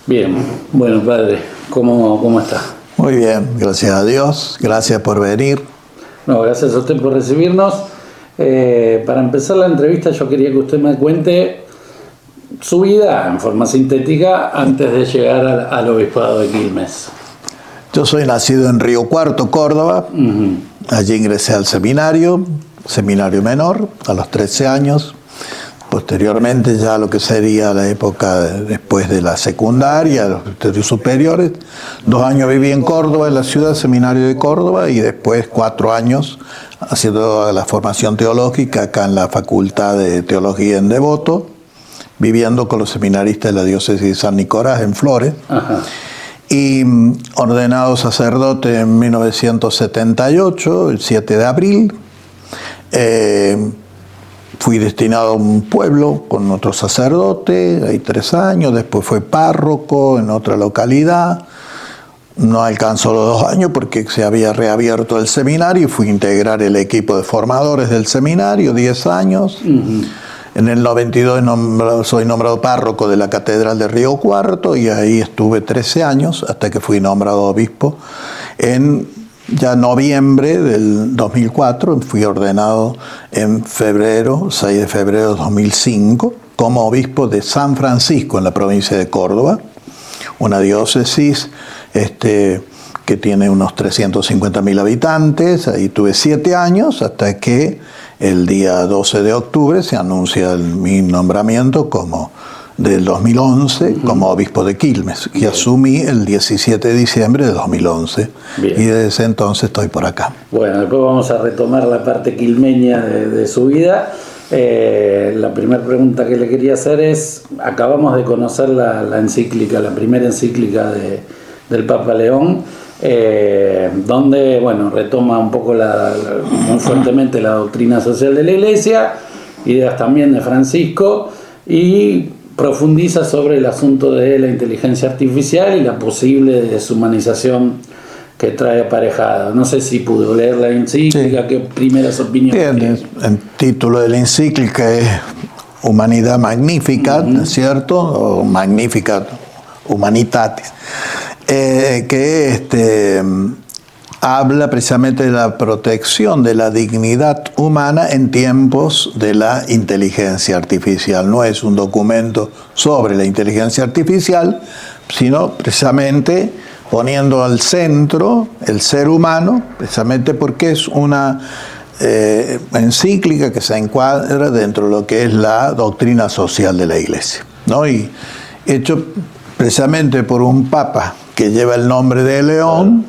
Bien, bueno, padre, ¿cómo está? Muy bien, gracias a Dios, gracias por venir. No, gracias a usted por recibirnos. Para empezar la entrevista yo quería que usted me cuente su vida en forma sintética antes de llegar al obispado de Quilmes. Yo soy nacido en Río Cuarto, Córdoba. Allí ingresé al seminario menor, a los 13 años. Posteriormente ya lo que sería la época después de la secundaria, los estudios superiores. 2 años viví en Córdoba, en la ciudad, seminario de Córdoba, y después 4 años haciendo la formación teológica acá en la Facultad de Teología en Devoto, viviendo con los seminaristas de la diócesis de San Nicolás en Flores. Ajá. Y ordenado sacerdote en 1978, el 7 de abril. Fui destinado a un pueblo con otro sacerdote, ahí 3 años, después fue párroco en otra localidad. No alcanzó los 2 años porque se había reabierto el seminario y fui a integrar el equipo de formadores del seminario, 10 años. En el 92 soy nombrado párroco de la Catedral de Río Cuarto y ahí estuve 13 años hasta que fui nombrado obispo. En ya noviembre del 2004 fui ordenado en febrero, 6 de febrero de 2005, como obispo de San Francisco en la provincia de Córdoba, una diócesis que tiene unos 350.000 habitantes. Ahí tuve 7 años hasta que el día 12 de octubre se anuncia mi nombramiento del 2011 como obispo de Quilmes, que asumí el 17 de diciembre de 2011. Bien. Y desde entonces estoy por acá. Bueno, después vamos a retomar la parte quilmeña de su vida. La primera pregunta que le quería hacer es, acabamos de conocer la encíclica, la primera encíclica del Papa León, donde, bueno, retoma un poco muy fuertemente la doctrina social de la Iglesia, ideas también de Francisco, y profundiza sobre el asunto de la inteligencia artificial y la posible deshumanización que trae aparejada. No sé si pudo leer la encíclica, sí. ¿Qué primeras opiniones tiene? El título de la encíclica es Humanidad Magnificat, ¿no es cierto? O Magnificat Humanitatis, que habla precisamente de la protección de la dignidad humana en tiempos de la inteligencia artificial. No es un documento sobre la inteligencia artificial, sino precisamente poniendo al centro el ser humano, precisamente porque es una encíclica que se encuadra dentro de lo que es la doctrina social de la Iglesia, ¿no? Y hecho precisamente por un papa que lleva el nombre de León,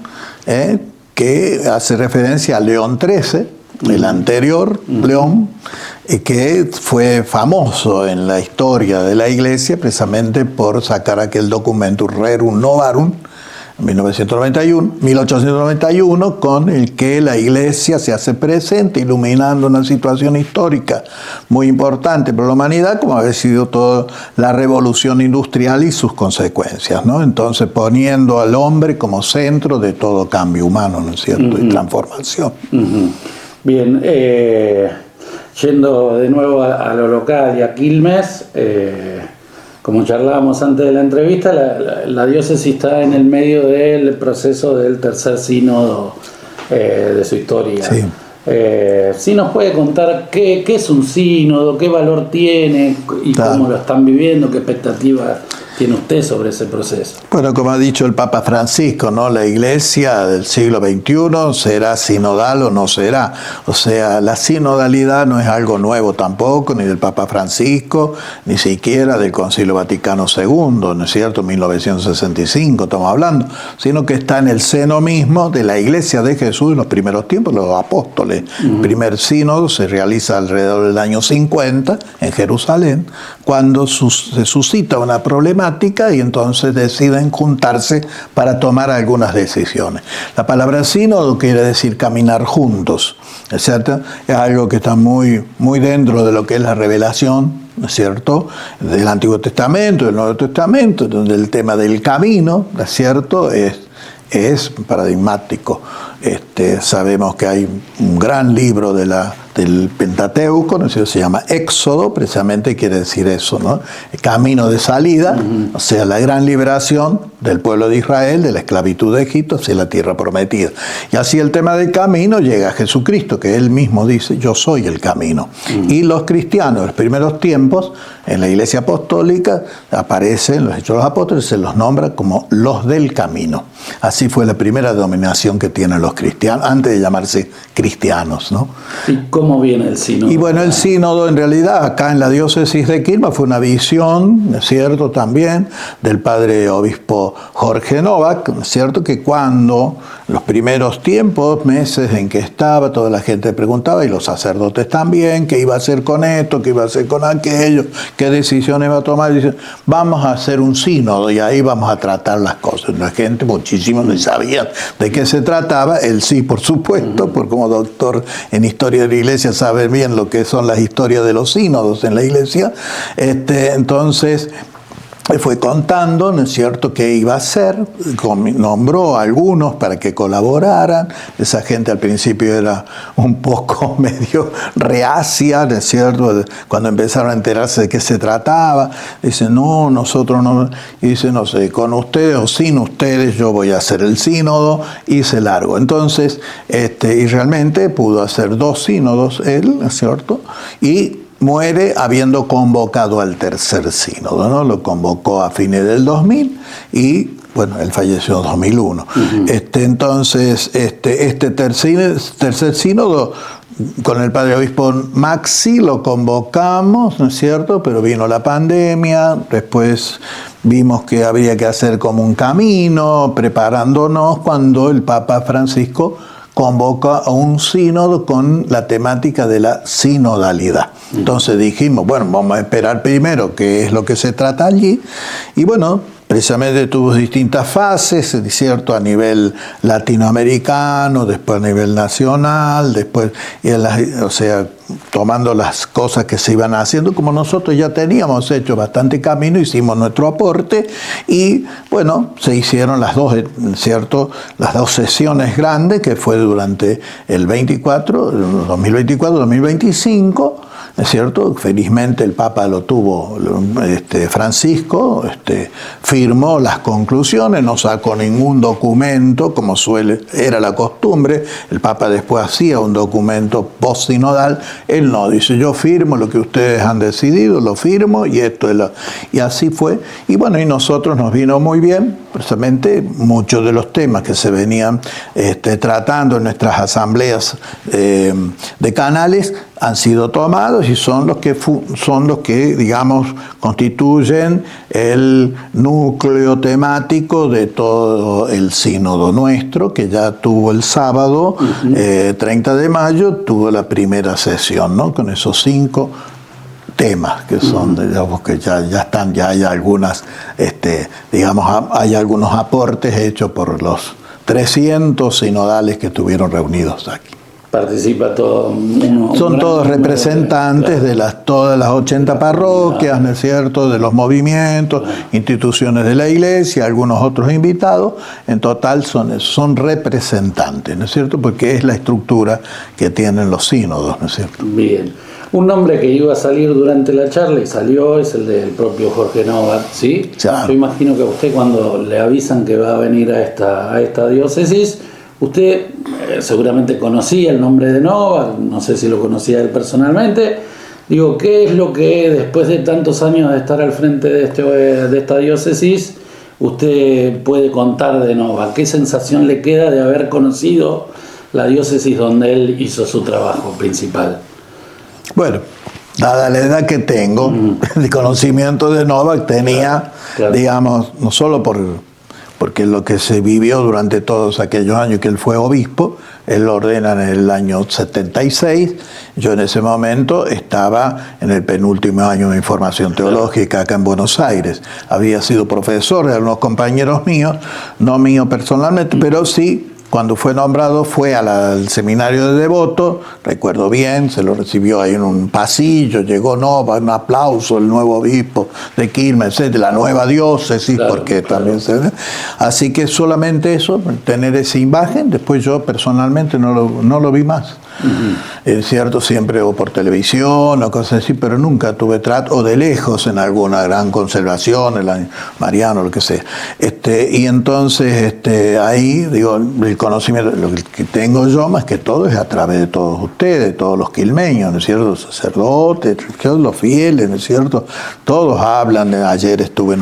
que hace referencia a León XIII, el anterior León, que fue famoso en la historia de la Iglesia precisamente por sacar aquel documento Rerum Novarum, 1891, con el que la Iglesia se hace presente, iluminando una situación histórica muy importante para la humanidad, como había sido toda la revolución industrial y sus consecuencias, ¿no? Entonces, poniendo al hombre como centro de todo cambio humano, ¿no es cierto?, y transformación. Bien, yendo de nuevo a lo local y a Quilmes, como charlábamos antes de la entrevista, la diócesis está en el medio del proceso del tercer sínodo de su historia. Sí. ¿Sí nos puede contar qué es un sínodo, qué valor tiene y cómo lo están viviendo, qué expectativas tiene usted sobre ese proceso? Bueno, como ha dicho el Papa Francisco, ¿no? La Iglesia del siglo XXI será sinodal o no será. O sea, la sinodalidad no es algo nuevo tampoco, ni del Papa Francisco, ni siquiera del Concilio Vaticano II, ¿no es cierto? 1965 estamos hablando, sino que está en el seno mismo de la Iglesia de Jesús en los primeros tiempos, los apóstoles. El primer sínodo se realiza alrededor del año 50 en Jerusalén, cuando se suscita una problemática y entonces deciden juntarse para tomar algunas decisiones. La palabra sínodo quiere decir caminar juntos, ¿cierto? Es algo que está muy, muy dentro de lo que es la revelación, ¿no es cierto?, del Antiguo Testamento, del Nuevo Testamento, donde el tema del camino, ¿no es cierto?, es paradigmático. sabemos que hay un gran libro del Pentateuco, ¿no? Se llama Éxodo, precisamente quiere decir eso, ¿no? El camino de salida, o sea, la gran liberación del pueblo de Israel de la esclavitud de Egipto hacia la tierra prometida. Y así el tema del camino llega a Jesucristo, que él mismo dice, yo soy el camino. Y los cristianos, en los primeros tiempos, en la Iglesia Apostólica, aparecen en los Hechos de los Apóstoles, se los nombra como los del camino. Así fue la primera denominación que tienen los cristianos, antes de llamarse cristianos, ¿no? ¿Y cómo viene el sínodo? Y bueno, el sínodo en realidad acá en la diócesis de Quilmes fue una visión, ¿es cierto?, también del padre obispo Jorge Novak, ¿es cierto?, que cuando los primeros tiempos, meses en que estaba, toda la gente preguntaba, y los sacerdotes también, qué iba a hacer con esto, qué iba a hacer con aquello, qué decisiones iba a tomar. Dicen, vamos a hacer un sínodo y ahí vamos a tratar las cosas. La gente, muchísimos no sabían de qué se trataba. Él sí, por supuesto, porque como doctor en historia de la Iglesia sabe bien lo que son las historias de los sínodos en la Iglesia. Entonces fue contando, ¿no es cierto?, qué iba a hacer, nombró a algunos para que colaboraran. Esa gente al principio era un poco medio reacia, ¿no es cierto?, cuando empezaron a enterarse de qué se trataba. Dicen, no, nosotros no, y dice, no sé, con ustedes o sin ustedes yo voy a hacer el sínodo, y se largó. Entonces, y realmente pudo hacer 2 sínodos él, ¿no es cierto?, y muere habiendo convocado al tercer sínodo, ¿no? Lo convocó a fines del 2000 y, bueno, él falleció en 2001. Entonces, este tercer sínodo, con el padre obispo Maxi lo convocamos, ¿no es cierto?, pero vino la pandemia, después vimos que habría que hacer como un camino, preparándonos, cuando el Papa Francisco convoca a un sínodo con la temática de la sinodalidad. Entonces dijimos, bueno, vamos a esperar primero qué es lo que se trata allí. Y bueno, precisamente tuvo distintas fases, ¿cierto?, a nivel latinoamericano, después a nivel nacional, después, o sea, tomando las cosas que se iban haciendo, como nosotros ya teníamos hecho bastante camino, hicimos nuestro aporte y, bueno, se hicieron las dos, ¿cierto?, las 2 sesiones grandes, que fue durante el 2024-2025, ¿es cierto? Felizmente el Papa lo tuvo, Francisco, firmó las conclusiones, no sacó ningún documento, como era la costumbre. El Papa después hacía un documento post-sinodal. Él no, dice, yo firmo lo que ustedes han decidido, lo firmo, y esto es y así fue. Y bueno, y nosotros nos vino muy bien, precisamente muchos de los temas que se venían tratando en nuestras asambleas decanales han sido tomados y son los que digamos constituyen el núcleo temático de todo el sínodo nuestro, que ya tuvo el sábado 30 de mayo, tuvo la primera sesión, ¿no?, con esos 5 temas que son, digamos, que ya están, ya hay algunas, digamos, hay algunos aportes hechos por los 300 sinodales que estuvieron reunidos aquí. Participa todo. Son todos representantes de todas las 80 parroquias, ¿no es cierto?, de los movimientos, instituciones de la Iglesia, algunos otros invitados. En total son representantes, ¿no es cierto?, porque es la estructura que tienen los sínodos, ¿no es cierto? Bien. Un nombre que iba a salir durante la charla y salió es el del propio Jorge Novak, ¿sí? Claro. Yo imagino que a usted, cuando le avisan que va a venir a esta diócesis, usted seguramente conocía el nombre de Novak, no sé si lo conocía él personalmente. Digo, ¿qué es lo que después de tantos años de estar al frente de esta diócesis usted puede contar de Novak? ¿Qué sensación le queda de haber conocido la diócesis donde él hizo su trabajo principal? Bueno, dada la edad que tengo, el conocimiento de Novak tenía, claro, digamos, no solo porque lo que se vivió durante todos aquellos años que él fue obispo, él lo ordena en el año 76, yo en ese momento estaba en el penúltimo año de formación teológica acá en Buenos Aires. Había sido profesor de algunos compañeros míos, no mío personalmente, pero sí cuando fue nombrado, fue al seminario de Devoto, recuerdo bien, se lo recibió ahí en un pasillo, llegó Nova, un aplauso, el nuevo obispo de Quilmes, de la nueva diócesis, claro, porque claro, también se ve. Así que solamente eso, tener esa imagen, después yo personalmente no lo vi más. Es cierto, siempre o por televisión o cosas así, pero nunca tuve trato, o de lejos en alguna gran conservación, el Mariano, lo que sea. Y entonces ahí, digo, el conocimiento, lo que tengo yo más que todo es a través de todos ustedes, todos los quilmeños, ¿no es cierto? Los sacerdotes, los fieles, ¿no es cierto? Todos hablan. Ayer estuve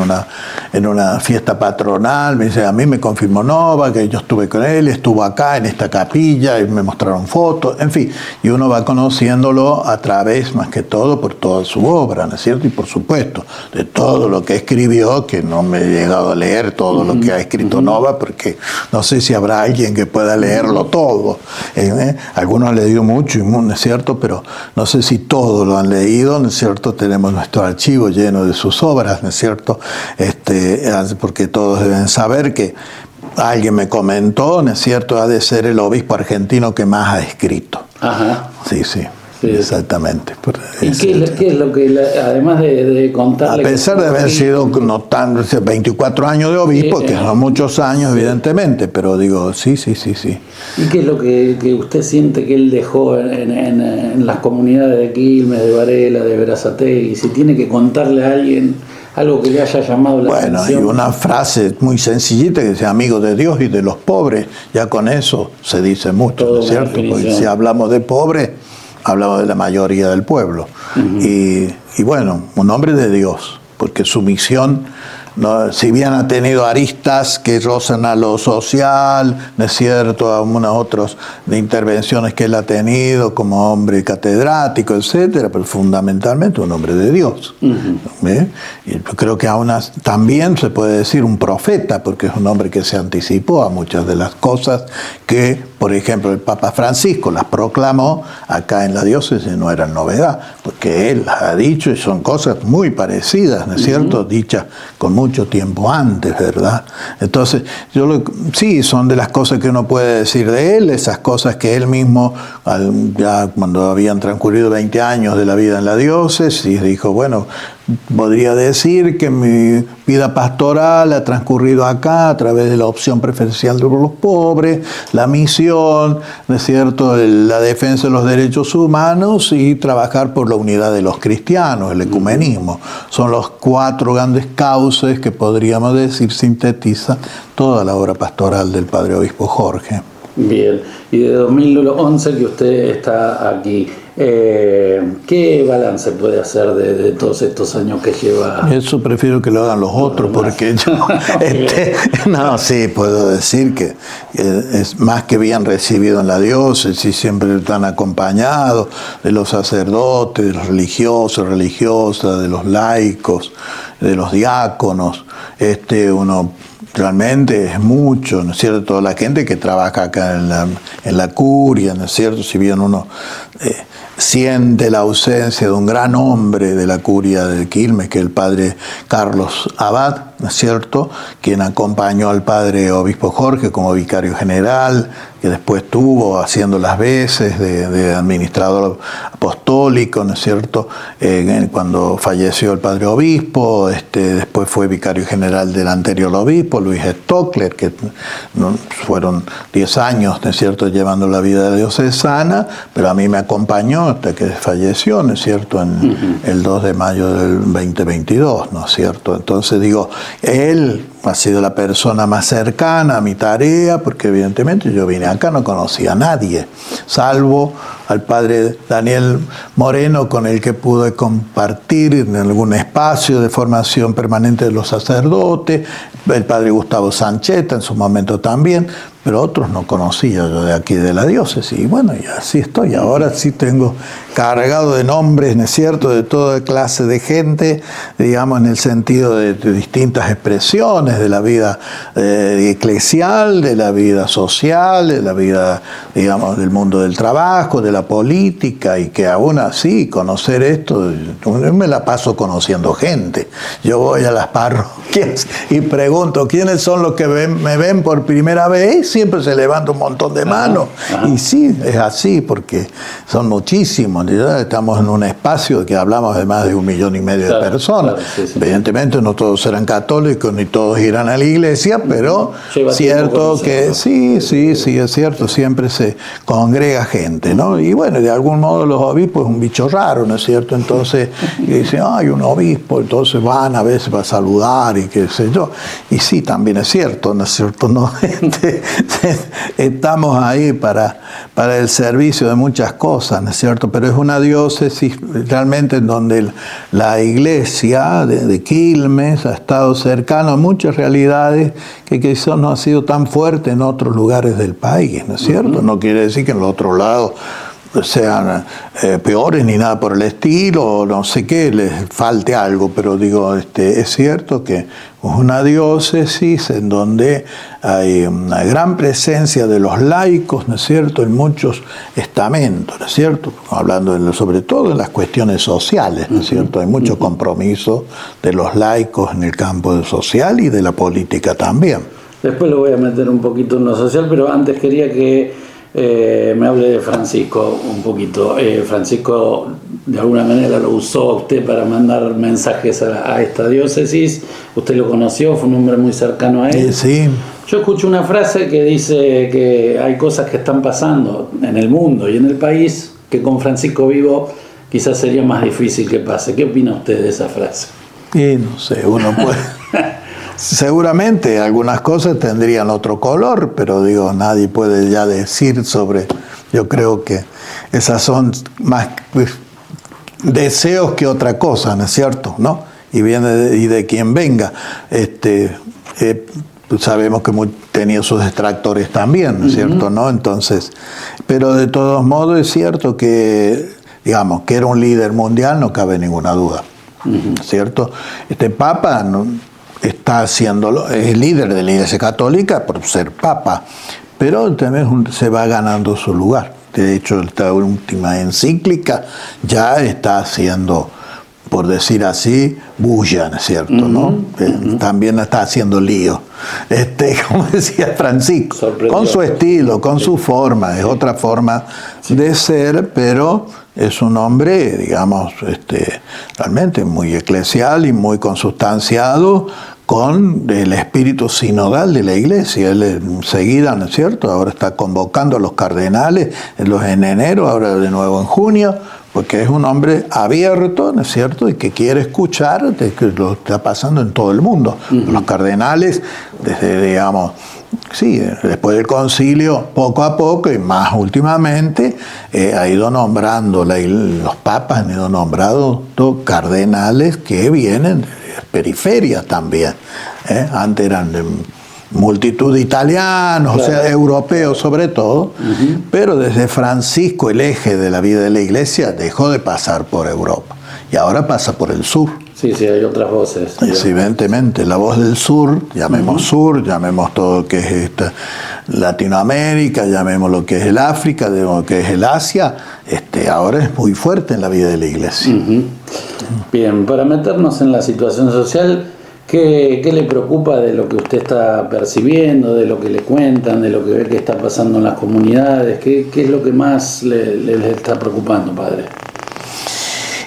en una fiesta patronal, me dice, a mí me confirmó Nova, que yo estuve con él, estuvo acá en esta capilla, y me mostraron fotos, en fin, y uno va conociéndolo a través, más que todo, por toda su obra, ¿no es cierto? Y por supuesto, de todo lo que escribió, que no me he llegado a leer todo lo que ha escrito Nova, porque no sé si habrá alguien que pueda leerlo todo. Algunos han leído mucho, ¿no es cierto? Pero no sé si todos lo han leído, ¿no es cierto? Tenemos nuestro archivo lleno de sus obras, ¿no es cierto? Porque todos deben saber que alguien me comentó, ¿no es cierto?, ha de ser el obispo argentino que más ha escrito. Ajá. Sí. Exactamente. ¿Y qué es lo que, además de contarle? A pesar de haber sido no tan 24 años de obispo, que son muchos años, evidentemente, pero digo, sí. ¿Y qué es lo que usted siente que él dejó en las comunidades de Quilmes, de Varela, de Berazategui? Si tiene que contarle a alguien algo que le haya llamado la atención. Bueno, y una frase muy sencillita que dice amigo de Dios y de los pobres, ya con eso se dice mucho, ¿no es cierto? Porque si hablamos de pobres, hablamos de la mayoría del pueblo. Y bueno, un hombre de Dios, porque su misión, ¿no? Si bien ha tenido aristas que rozan a lo social, ¿no es cierto?, a unas otras de intervenciones que él ha tenido como hombre catedrático, etcétera, pero fundamentalmente un hombre de Dios. Y yo creo que aún también se puede decir un profeta, porque es un hombre que se anticipó a muchas de las cosas que, por ejemplo, el Papa Francisco las proclamó acá en la diócesis, no eran novedad, porque él las ha dicho y son cosas muy parecidas, ¿no es cierto?, dichas con mucho tiempo antes, ¿verdad? Entonces, sí, son de las cosas que uno puede decir de él, esas cosas que él mismo, ya cuando habían transcurrido 20 años de la vida en la diócesis, dijo, bueno, podría decir que mi vida pastoral ha transcurrido acá a través de la opción preferencial de los pobres, la misión, ¿no es cierto?, la defensa de los derechos humanos y trabajar por la unidad de los cristianos, el ecumenismo. Son los 4 grandes cauces que podríamos decir sintetiza toda la obra pastoral del Padre Obispo Jorge. Bien, y de 2011 que usted está aquí, ¿qué balance puede hacer de todos estos años que lleva? Eso prefiero que lo hagan los otros, porque yo, no, sí, puedo decir que es más que bien recibido en la diócesis, siempre están acompañados de los sacerdotes, de los religiosos, religiosas, de los laicos, de los diáconos. Uno realmente es mucho, ¿no es cierto?, toda la gente que trabaja acá en la curia, ¿no es cierto?, si bien uno siente la ausencia de un gran hombre de la curia de Quilmes, que es el padre Carlos Abad, ¿no es cierto?, quien acompañó al padre obispo Jorge como vicario general, que después tuvo haciendo las veces de administrador apostólico, ¿no es cierto?, cuando falleció el padre obispo, después fue vicario general del anterior obispo, Luis Stockler, que fueron 10 años, ¿no es cierto?, llevando la vida diocesana, pero a mí me acompañó hasta que falleció, ¿no es cierto?, en el 2 de mayo del 2022, ¿no es cierto? Entonces digo, él ha sido la persona más cercana a mi tarea, porque evidentemente yo vine acá, no conocía a nadie, salvo al padre Daniel Moreno, con el que pude compartir en algún espacio de formación permanente de los sacerdotes, el padre Gustavo Sancheta en su momento también, pero otros no conocía yo de aquí de la diócesis. Y bueno, y así estoy. Ahora sí tengo cargado de nombres, ¿no es cierto?, de toda clase de gente, digamos, en el sentido de distintas expresiones de la vida eclesial, de la vida social, de la vida, digamos, del mundo del trabajo, de la política, y que aún así conocer esto, yo me la paso conociendo gente. Yo voy a las parroquias y pregunto, ¿quiénes son los que me ven por primera vez? siempre se levanta un montón de manos. Y sí, es así, porque son muchísimos. ¿Ya? Estamos en un espacio que hablamos de más de 1,5 millones de personas. Evidentemente no todos serán católicos, ni todos irán a la iglesia, pero cierto que sí, es cierto, siempre se congrega gente, ¿no? Y bueno, de algún modo los obispos es un bicho raro, ¿no es cierto? Entonces dicen, hay un obispo, entonces van a veces para saludar y qué sé yo. Y sí, también es cierto, ¿no es cierto? No, estamos ahí para el servicio de muchas cosas, ¿no es cierto? Pero es una diócesis realmente en donde la iglesia de Quilmes ha estado cercano a muchas realidades que quizás no ha sido tan fuerte en otros lugares del país, ¿no es cierto? No quiere decir que en los otros lados sean peores ni nada por el estilo, o no sé qué, les falte algo, pero digo, es cierto que es una diócesis en donde hay una gran presencia de los laicos, ¿no es cierto?, en muchos estamentos, ¿no es cierto?, hablando sobre todo en las cuestiones sociales, ¿no es cierto?, hay mucho compromiso de los laicos en el campo social y de la política también. Después lo voy a meter un poquito en lo social, pero antes quería que me hable de Francisco un poquito. Francisco de alguna manera lo usó a usted para mandar mensajes a esta diócesis. Usted lo conoció, fue un hombre muy cercano a él. Sí. Yo escucho una frase que dice que hay cosas que están pasando en el mundo y en el país que con Francisco vivo quizás sería más difícil que pase. ¿Qué opina usted de esa frase? Y no sé, uno puede... Seguramente algunas cosas tendrían otro color, pero digo, nadie puede ya decir sobre... Yo creo que esas son más deseos que otra cosa, ¿no es cierto? ¿No? Y viene de quien venga. Sabemos que tenía sus detractores también, ¿no es cierto? ¿No? Entonces, pero de todos modos es cierto que, digamos, que era un líder mundial, no cabe ninguna duda, ¿cierto? Este Papa está haciéndolo, es líder de la Iglesia Católica por ser Papa, pero también se va ganando su lugar. De hecho, esta última encíclica ya está haciendo, por decir así, bulla, ¿no es cierto? ¿No? También está haciendo lío. Como decía Francisco, con su estilo, con su forma, es otra forma de ser, pero es un hombre, digamos, realmente muy eclesial y muy consustanciado con el espíritu sinodal de la Iglesia. Él enseguida, ¿no es cierto?, ahora está convocando a los cardenales, en enero, ahora de nuevo en junio, porque es un hombre abierto, ¿no es cierto?, y que quiere escuchar de que lo está pasando en todo el mundo. Los cardenales, desde, digamos, sí, después del concilio, poco a poco, y más últimamente, ha ido nombrando, los papas han ido nombrando cardenales que vienen de periferias también. Antes eran de multitud de italianos, claro, o sea, europeos sobre todo, pero desde Francisco el eje de la vida de la Iglesia dejó de pasar por Europa y ahora pasa por el sur. Sí, hay otras voces. Evidentemente, la voz del sur, llamemos todo lo que es Latinoamérica, llamemos lo que es el África, lo que es el Asia, ahora es muy fuerte en la vida de la Iglesia. Bien, para meternos en la situación social, ¿qué le preocupa de lo que usted está percibiendo, de lo que le cuentan, de lo que ve que está pasando en las comunidades? ¿Qué es lo que más le está preocupando, padre?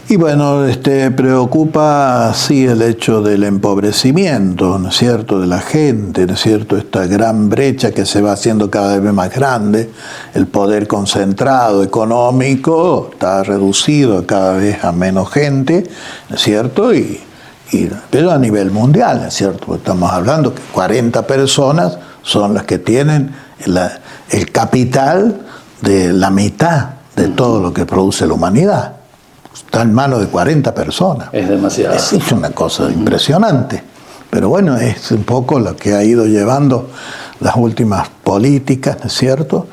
Y bueno, preocupa sí el hecho del empobrecimiento, ¿no es cierto?, de la gente, ¿no es cierto?, esta gran brecha que se va haciendo cada vez más grande, el poder concentrado económico está reducido cada vez a menos gente, ¿no es cierto?, pero a nivel mundial, ¿no es cierto?, porque estamos hablando que 40 personas son las que tienen el capital de la mitad de todo lo que produce la humanidad. Está en manos de 40 personas. Es demasiado. Es una cosa impresionante. Pero bueno, es un poco lo que ha ido llevando las últimas políticas, ¿no es cierto?,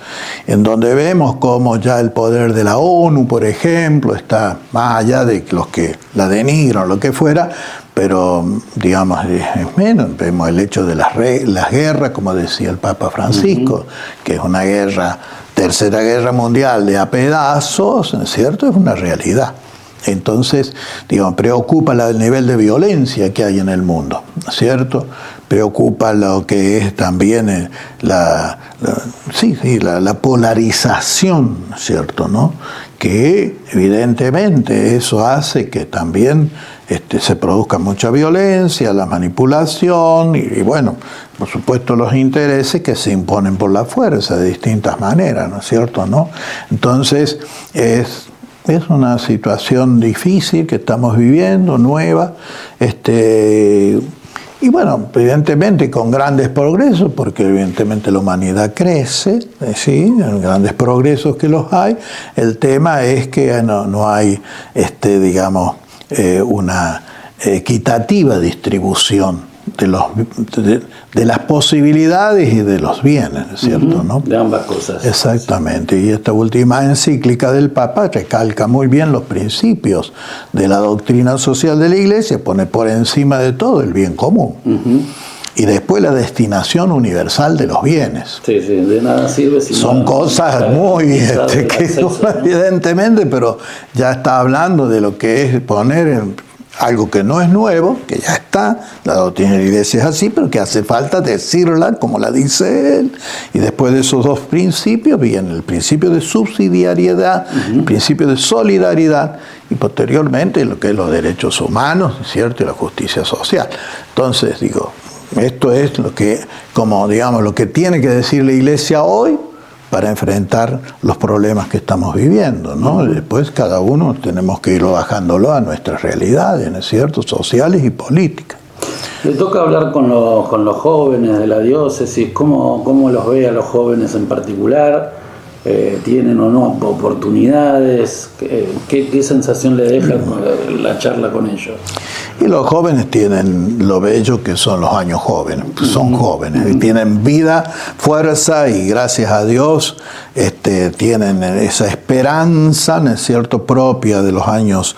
en donde vemos cómo ya el poder de la ONU, por ejemplo, está más allá de los que la denigran o lo que fuera, pero digamos, es menos. Vemos el hecho de las guerras, como decía el Papa Francisco, que es una tercera guerra mundial de a pedazos, ¿no es cierto?, es una realidad. Entonces, digamos, preocupa el nivel de violencia que hay en el mundo, ¿no es cierto? preocupa lo que es también la polarización, ¿cierto? ¿No? Que evidentemente eso hace que también se produzca mucha violencia, la manipulación y bueno, por supuesto los intereses que se imponen por la fuerza de distintas maneras, ¿no es cierto? ¿No? Entonces es una situación difícil que estamos viviendo, nueva, y bueno, evidentemente con grandes progresos, porque evidentemente la humanidad crece, ¿sí? Grandes progresos que los hay. El tema es que no hay, digamos, una equitativa distribución de las posibilidades y de los bienes, ¿cierto? ¿No? De ambas cosas. Exactamente, y esta última encíclica del Papa recalca muy bien los principios de la doctrina social de la Iglesia, pone por encima de todo el bien común. Y después la destinación universal de los bienes. Sí, de nada sirve si son cosas muy evidentemente, pero ya está hablando de lo que es poner algo que no es nuevo, que ya está, la doctrina de la Iglesia es así, pero que hace falta decirla como la dice él. Y después de esos dos principios viene el principio de subsidiariedad, el principio de solidaridad y posteriormente lo que es los derechos humanos, ¿cierto? Y la justicia social. Entonces, digo, esto es lo que, como digamos, lo que tiene que decir la Iglesia hoy para enfrentar los problemas que estamos viviendo, ¿no? Después cada uno tenemos que ir bajándolo a nuestras realidades, ¿no es cierto?, sociales y políticas. Le toca hablar con los jóvenes de la diócesis, ¿cómo los ve a los jóvenes en particular? ¿Tienen o no oportunidades? ¿Qué sensación le deja la charla con ellos? Y los jóvenes tienen lo bello que son los años jóvenes, son jóvenes, y tienen vida, fuerza y gracias a Dios tienen esa esperanza, ¿no es cierto?, propia de los años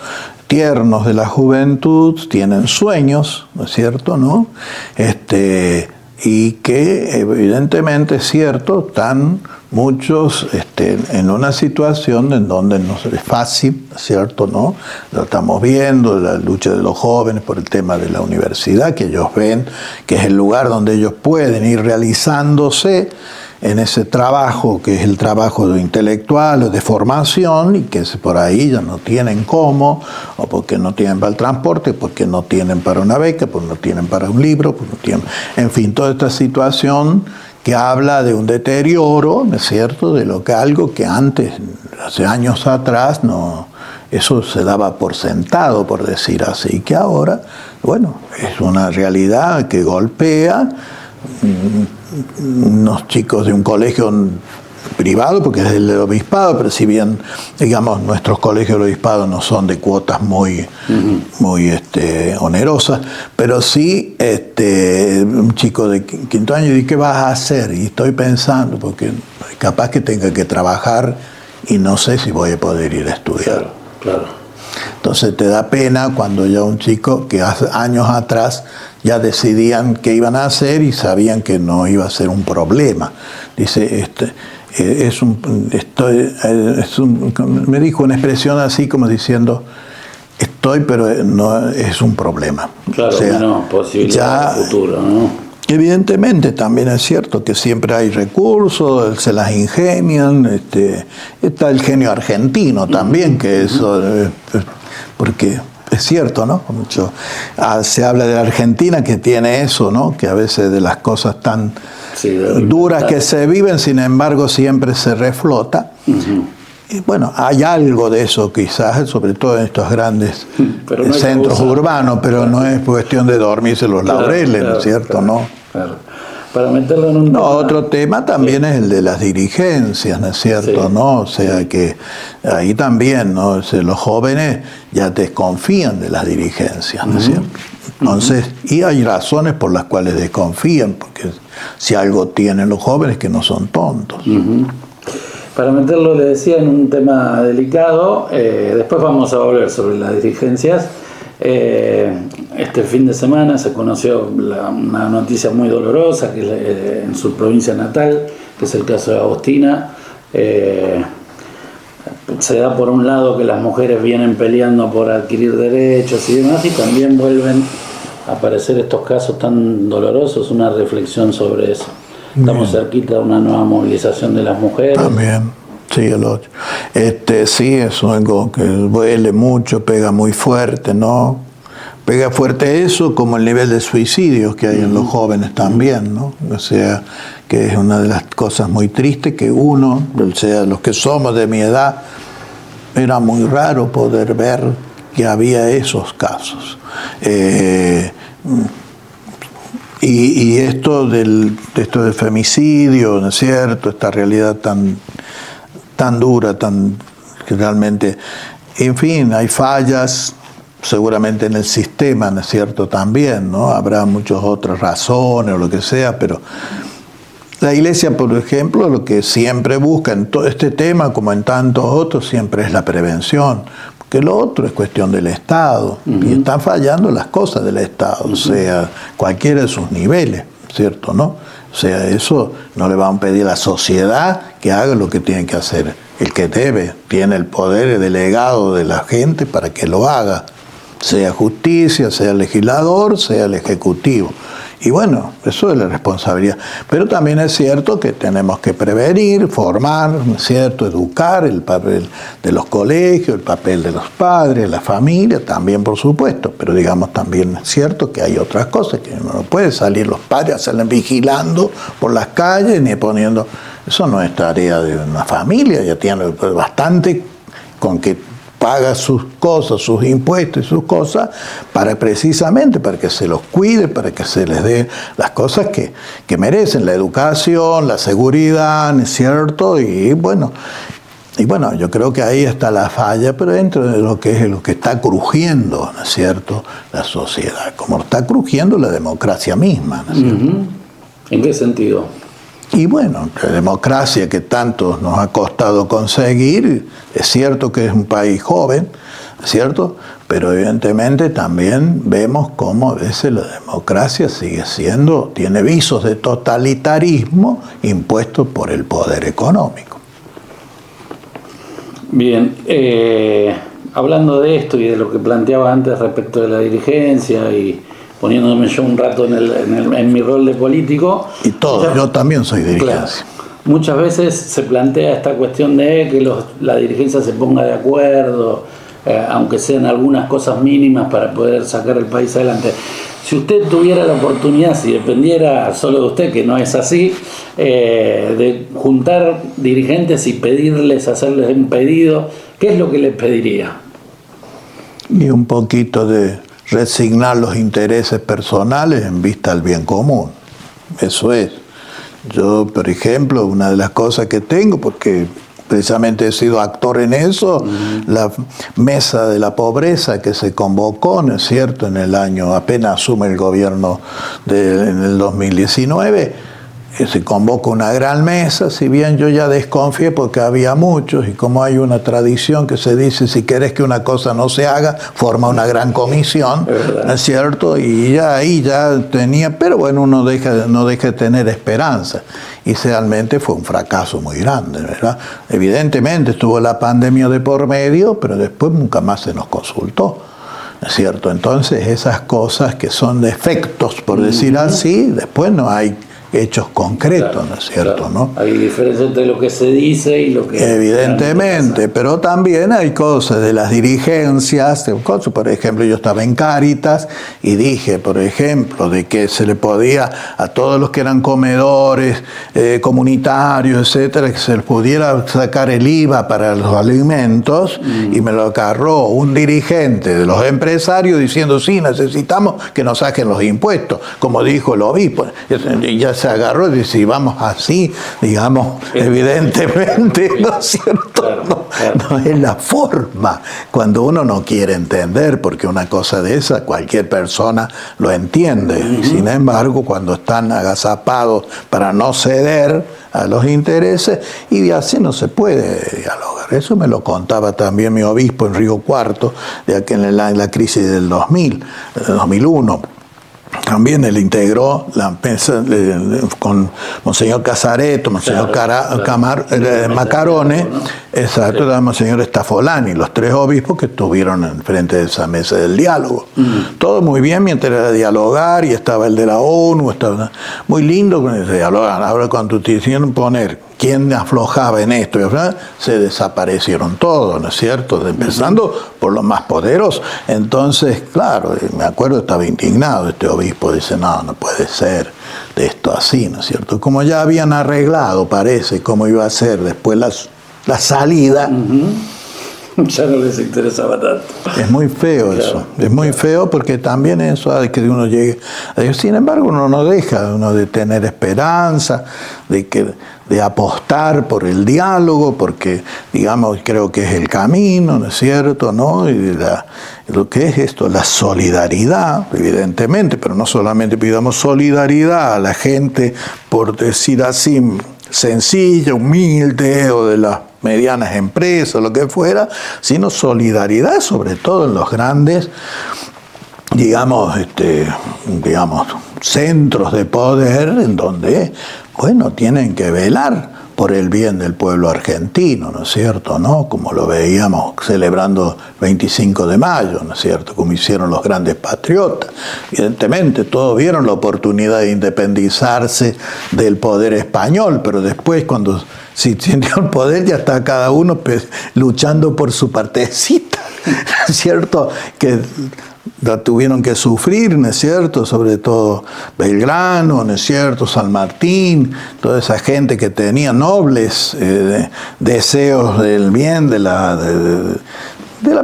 tiernos de la juventud, tienen sueños, ¿no es cierto?, ¿no? Y que evidentemente es cierto, están muchos en una situación en donde no es fácil, ¿cierto?, ¿no? Lo estamos viendo, la lucha de los jóvenes por el tema de la universidad, que ellos ven que es el lugar donde ellos pueden ir realizándose en ese trabajo, que es el trabajo intelectual o de formación, y que por ahí ya no tienen cómo, o porque no tienen para el transporte, porque no tienen para una beca, porque no tienen para un libro, porque no tienen, en fin, toda esta situación que habla de un deterioro, ¿no es cierto?, de lo que algo que antes, hace años atrás, no, eso se daba por sentado, por decir así, que ahora, bueno, es una realidad que golpea. Unos chicos de un colegio privado, porque es el obispado, pero si bien, digamos, nuestros colegios del obispado no son de cuotas muy onerosas, pero sí un chico de quinto año, ¿y qué vas a hacer? Y estoy pensando, porque capaz que tenga que trabajar y no sé si voy a poder ir a estudiar. Claro. Entonces te da pena cuando ya un chico que hace años atrás ya decidían qué iban a hacer y sabían que no iba a ser un problema. Dice, me dijo una expresión así como diciendo, estoy, pero no es un problema. Claro, o sea, no, posibilidad de futuro, ¿no? Evidentemente también es cierto que siempre hay recursos, se las ingenian, está el genio argentino también, que eso, porque es cierto, ¿no? Mucho, se habla de la Argentina que tiene eso, ¿no? Que a veces de las cosas tan duras que se viven, sin embargo siempre se reflota. Y bueno, hay algo de eso quizás, sobre todo en estos grandes centros urbanos, pero no es cuestión de dormirse los laureles, ¿no es cierto? ¿No? Claro. Para meterlo en un tema. Otro tema también es el de las dirigencias, ¿no es cierto? Sí. ¿No? O sea que ahí también, ¿no? O sea, los jóvenes ya desconfían de las dirigencias, ¿no es cierto? Entonces, y hay razones por las cuales desconfían, porque si algo tienen los jóvenes que no son tontos. Para meterlo, le decía, en un tema delicado, después vamos a volver sobre las dirigencias. Este fin de semana se conoció una noticia muy dolorosa que en su provincia natal, que es el caso de Agostina. Se da por un lado que las mujeres vienen peleando por adquirir derechos y demás, y también vuelven aparecer estos casos tan dolorosos, una reflexión sobre eso. Estamos cerquita de una nueva movilización de las mujeres. También, sí, el 8. Sí, es algo que duele mucho, pega muy fuerte, ¿no? Pega fuerte eso, como el nivel de suicidios que hay en los jóvenes también, ¿no? O sea, que es una de las cosas muy tristes que uno, o sea, los que somos de mi edad, era muy raro poder ver que había esos casos. Y esto del femicidio, ¿no es cierto? Esta realidad tan dura, que realmente, en fin, hay fallas seguramente en el sistema, ¿no es cierto? También, ¿no? Habrá muchas otras razones o lo que sea, pero la Iglesia, por ejemplo, lo que siempre busca en todo este tema, como en tantos otros, siempre es la prevención. Que lo otro es cuestión del Estado, y están fallando las cosas del Estado, o sea, cualquiera de sus niveles, ¿cierto? ¿No? O sea, eso no le van a pedir a la sociedad que haga lo que tiene que hacer. El que debe, tiene el poder delegado de la gente para que lo haga, sea justicia, sea el legislador, sea el ejecutivo. Y bueno, eso es la responsabilidad. Pero también es cierto que tenemos que prevenir, formar, ¿no es cierto?, educar, el papel de los colegios, el papel de los padres, la familia, también por supuesto. Pero digamos también es cierto que hay otras cosas, que no puede salir los padres a salir vigilando por las calles, ni poniendo... Eso no es tarea de una familia, ya tiene bastante con que paga sus cosas, sus impuestos y sus cosas, precisamente para que se los cuide, para que se les dé las cosas que merecen, la educación, la seguridad, ¿no es cierto? Y bueno, yo creo que ahí está la falla, pero dentro de lo que está crujiendo, ¿no es cierto?, la sociedad, como está crujiendo la democracia misma, ¿no es cierto? ¿En qué sentido? Y bueno, la democracia que tanto nos ha costado conseguir, es cierto que es un país joven, ¿cierto? Pero evidentemente también vemos cómo a veces la democracia tiene visos de totalitarismo impuestos por el poder económico. Bien, hablando de esto y de lo que planteaba antes respecto de la dirigencia y poniéndome yo un rato en mi rol de político. Y todo, yo también soy dirigente. Claro, muchas veces se plantea esta cuestión de que la dirigencia se ponga de acuerdo, aunque sean algunas cosas mínimas para poder sacar el país adelante. Si usted tuviera la oportunidad, si dependiera solo de usted, que no es así, de juntar dirigentes y hacerles un pedido, ¿qué es lo que les pediría? Y un poquito de resignar los intereses personales en vista al bien común. Eso es. Yo, por ejemplo, una de las cosas que tengo, porque precisamente he sido actor en eso, la mesa de la pobreza que se convocó, ¿no es cierto?, en el año, apenas asume el gobierno en el 2019, se convoca una gran mesa, si bien yo ya desconfié porque había muchos, y como hay una tradición que se dice, si querés que una cosa no se haga, forma una gran comisión, ¿no es cierto? Y ya ahí ya tenía, pero bueno, uno no deja de tener esperanza. Y realmente fue un fracaso muy grande, ¿verdad? Evidentemente estuvo la pandemia de por medio, pero después nunca más se nos consultó, ¿no es cierto? Entonces esas cosas que son defectos, por decir así, después no hay hechos concretos, claro, ¿no es cierto? Claro. ¿No? Hay diferencia entre lo que se dice y lo que... Evidentemente, pero también hay cosas de las dirigencias, por ejemplo, yo estaba en Cáritas y dije, por ejemplo, de que se le podía a todos los que eran comedores, comunitarios, etcétera, que se les pudiera sacar el IVA para los alimentos, y me lo agarró un dirigente de los empresarios diciendo, sí, necesitamos que nos saquen los impuestos, como dijo el obispo, y ya se agarró y dice, si vamos así, digamos, evidentemente, ¿no es cierto? No es la forma, cuando uno no quiere entender, porque una cosa de esa cualquier persona lo entiende, y sin embargo, cuando están agazapados para no ceder a los intereses, y así no se puede dialogar. Eso me lo contaba también mi obispo en Río Cuarto, de aquí en la crisis del 2001. También él integró la mesa con Monseñor Casareto, Monseñor Macarone, ¿no? exacto, sí. Monseñor Stafolani, los tres obispos que estuvieron enfrente de esa mesa del diálogo. Todo muy bien mientras era dialogar, y estaba el de la ONU, estaba muy lindo con ese dialogar. Ahora cuando te hicieron poner quién aflojaba en esto, se desaparecieron todos, ¿no es cierto? Empezando por los más poderosos. Entonces, claro, me acuerdo, estaba indignado este obispo, dice, no puede ser de esto así, ¿no es cierto? Como ya habían arreglado, parece, cómo iba a ser después la salida. Ya no les interesaba tanto. Es muy feo eso, es muy feo, porque también eso de que uno llegue a Dios. Sin embargo, uno no deja de tener esperanza, de apostar por el diálogo, porque, digamos, creo que es el camino, ¿no es cierto?, ¿no? Y lo que es esto, la solidaridad, evidentemente, pero no solamente pidamos solidaridad a la gente, por decir así, sencilla, humilde, o de las medianas empresas, lo que fuera, sino solidaridad sobre todo en los grandes, digamos, centros de poder, en donde, bueno, tienen que velar por el bien del pueblo argentino, ¿no es cierto?, ¿no? Como lo veíamos celebrando el 25 de mayo, ¿no es cierto?, como hicieron los grandes patriotas. Evidentemente, todos vieron la oportunidad de independizarse del poder español, pero después, cuando se sintió el poder, ya está cada uno luchando por su partecita, ¿no es cierto?, que la tuvieron que sufrir, ¿no es cierto?, sobre todo Belgrano, ¿no es cierto?, San Martín, toda esa gente que tenía nobles deseos del bien de la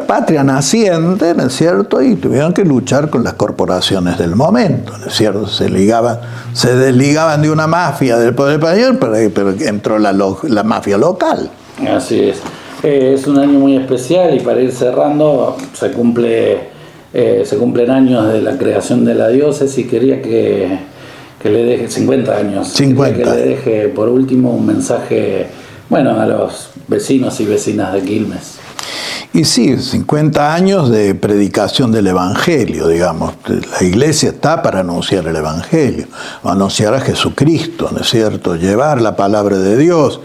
patria naciente, ¿no es cierto?, y tuvieron que luchar con las corporaciones del momento, ¿no es cierto?, se desligaban de una mafia del poder español, pero entró la mafia local. Así es. Es un año muy especial, y para ir cerrando, se cumplen años de la creación de la diócesis. Quería que le deje 50 años. 50. Que le deje por último un mensaje, bueno, a los vecinos y vecinas de Quilmes. Y sí, 50 años de predicación del Evangelio, digamos. La Iglesia está para anunciar el Evangelio, anunciar a Jesucristo, ¿no es cierto?, llevar la palabra de Dios,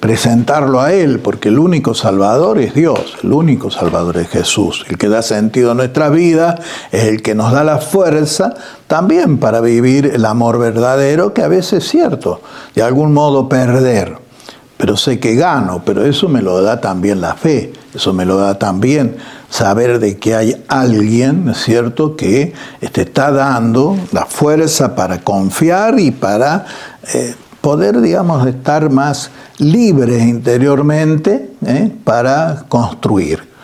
presentarlo a Él, porque el único Salvador es Dios, el único Salvador es Jesús. El que da sentido a nuestra vida es el que nos da la fuerza también para vivir el amor verdadero, que a veces es cierto, de algún modo perder. Pero sé que gano, pero eso me lo da también la fe, eso me lo da también saber de que hay alguien, ¿no es cierto?, que te está dando la fuerza para confiar y para poder, digamos, estar más libres interiormente, para construir.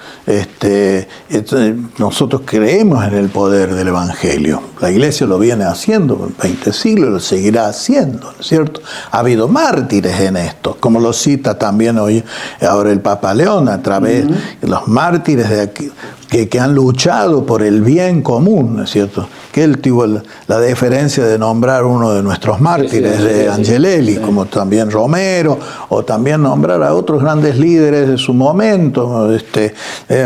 Nosotros creemos en el poder del Evangelio. La Iglesia lo viene haciendo 20 siglos, lo seguirá haciendo, ¿no es cierto? Ha habido mártires en esto, como lo cita también hoy ahora el Papa León, a través de los mártires de aquí, que han luchado por el bien común, ¿no es cierto? Que él tuvo la deferencia de nombrar uno de nuestros mártires, de Angelelli, como también Romero, o también nombrar a otros grandes líderes de su momento,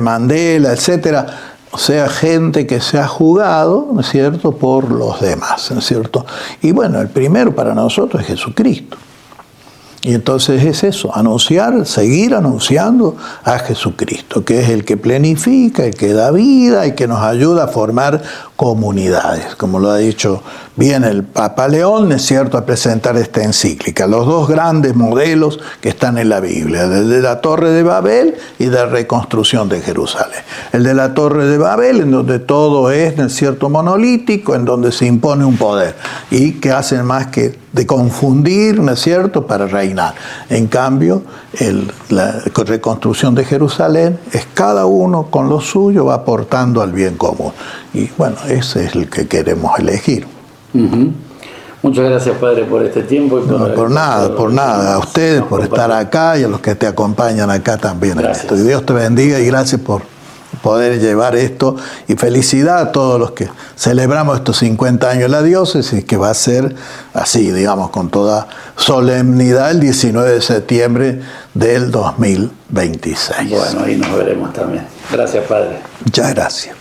Mandela, etcétera. O sea, gente que se ha jugado, ¿no es cierto?, por los demás, ¿no es cierto? Y bueno, el primero para nosotros es Jesucristo. Y entonces es eso, seguir anunciando a Jesucristo, que es el que planifica, el que da vida y que nos ayuda a formar comunidades. Como lo ha dicho bien el Papa León, es cierto, a presentar esta encíclica, los dos grandes modelos que están en la Biblia, el de la Torre de Babel y de la reconstrucción de Jerusalén. El de la Torre de Babel, en donde todo es, ¿no es cierto?, monolítico, en donde se impone un poder y que hacen más que de confundir, ¿no es cierto?, para reinar. En cambio, la reconstrucción de Jerusalén es cada uno con lo suyo va aportando al bien común. Y bueno, ese es el que queremos elegir. Muchas gracias, Padre, por este tiempo. Y por nada. A ustedes por estar acá, y a los que te acompañan acá también. Gracias. En esto. Y Dios te bendiga, y gracias por poder llevar esto, y felicidad a todos los que celebramos estos 50 años de la diócesis, que va a ser así, digamos, con toda solemnidad, el 19 de septiembre del 2026. Bueno, ahí nos veremos también. Gracias, Padre. Muchas gracias.